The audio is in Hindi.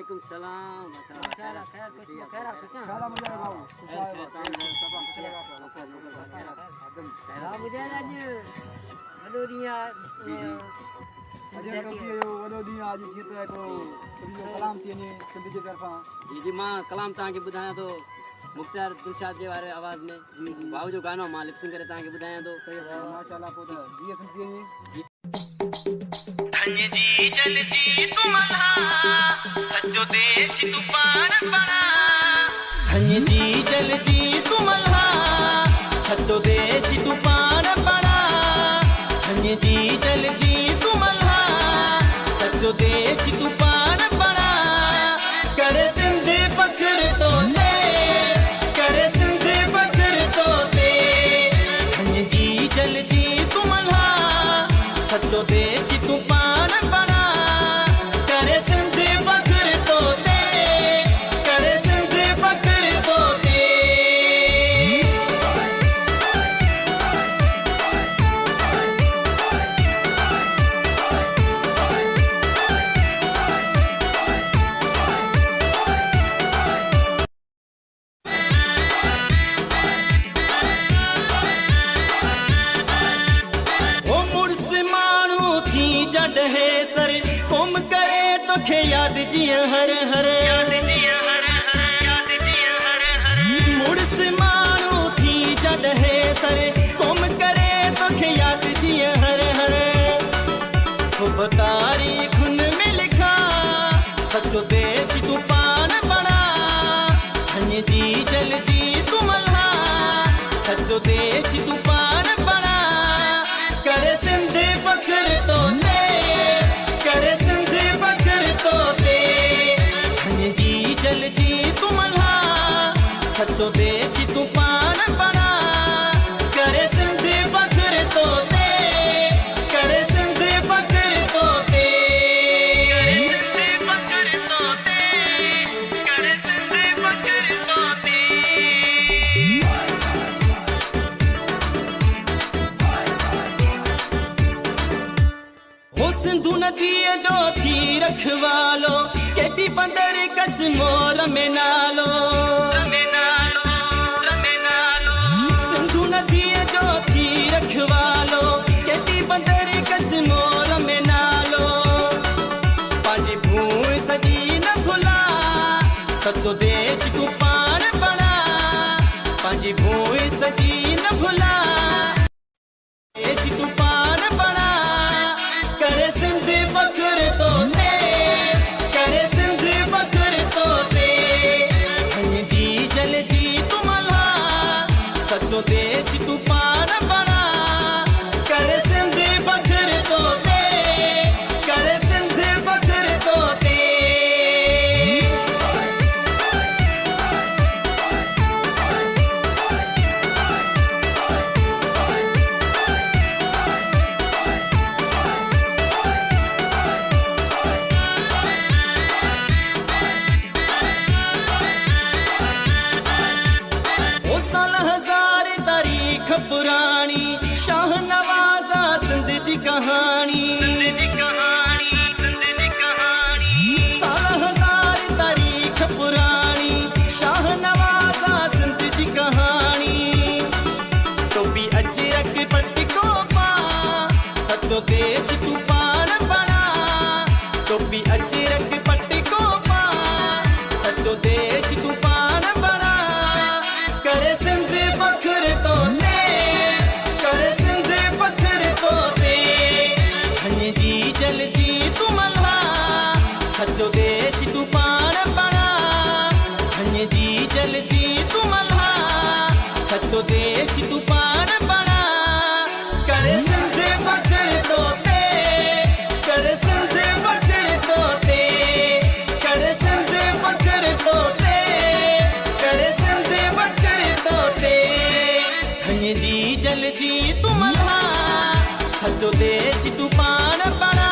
वालेकुम सलाम। अच्छा खैर खैर कुछ खैर कुछ खैर मुझे भाऊ मुझे आज वडोरिया जी जी अजय कभी यो वडोरिया आज जीत है तो सभी कलाम थिए सिंध जी तरफा जी जी मां कलाम ता के बुधाया तो मुख्तार दिलशाद जे वारे आवाज में जी भाऊ जो गानो मां लिप सिंग करे ता के बुधाया तो सही है माशाल्लाह को तो जी सुन जी धन्य जी जल जी तुमला सच्चो देश तू पाण बना धन्य जी जल जी तुमला सच्चो देश तू पाण बना धन्य जी जल जी तुमला सच्चो देश तू पाण बना कर सिंध फख्र तो दे कर सिंध फख्र तो दे धन्य जी जल जी तुमला सच्चो देश तू पाण बना कर सिंध फख्र तो दे कर सिंध फख्र तो दे ओ मुड़स मानू थी जड है सर कुम करे तो खे याद जिया हर हर मुड़स मानू थी जड है सर कुम करे तो खे याद जिया हर हर सुबह तारीख में लिखा सच्चो देश तू पान बना धन्य जी जल जी तुमला सच्चो देश तू पान बना कर सिंध फख्र तो दे कर सिंध फख्र तो दे धन्य जी जल जी तुमला सच्चो देश तू पान बना कर सिंध फख्र तो दे कर सिंध फख्र तो दे कर सिंध फख्र तो दे कर सिंध फख्र तो दे हो सिंधु नदी जो थी रखवालो केटी बंदर कश्मीर में नालो सिंधु नदी जो थी रखवालो केटी बंदर कश्मीर में नालो पांजी भूमि सजी न भुला सच्चो देश तू पाण बना पांजी भूमि सजी न भुला देश तू पाण बना कर सिंध फख्र तो दे कर सिंध फख्र तो दे धन्य जी जल जी तुमला सच्चो देश तू पाण बना कर सिंध फख्र तो दे कर सिंध फख्र तो दे ओ साल हजार तारीख पुरानी शाह नवाजा सिंध जी कहानी साल हजार तारीख पुरानी शाह नवाजा सिंध जी कहानी टोपी अजरक पट्टिको पा सच्चो देश तू पाण बना टोपी अजरक पट्टिको पा सच्चो देश तू पाण बना कर सिंध फख्र तो दे कर सिंध फख्र तो दे धन्य जी जल जी तुमला सच्चो देश तू पाण बना धन्य जी जल जी तुमला सच्चो देश तू पाण बना कर सिंध फख्र तो दे कर सिंध फख्र तो दे कर सिंध फख्र तो दे कर सिंध फख्र तो दे धन्य जी जल जी तुमला सच्चो देश तू पाण बना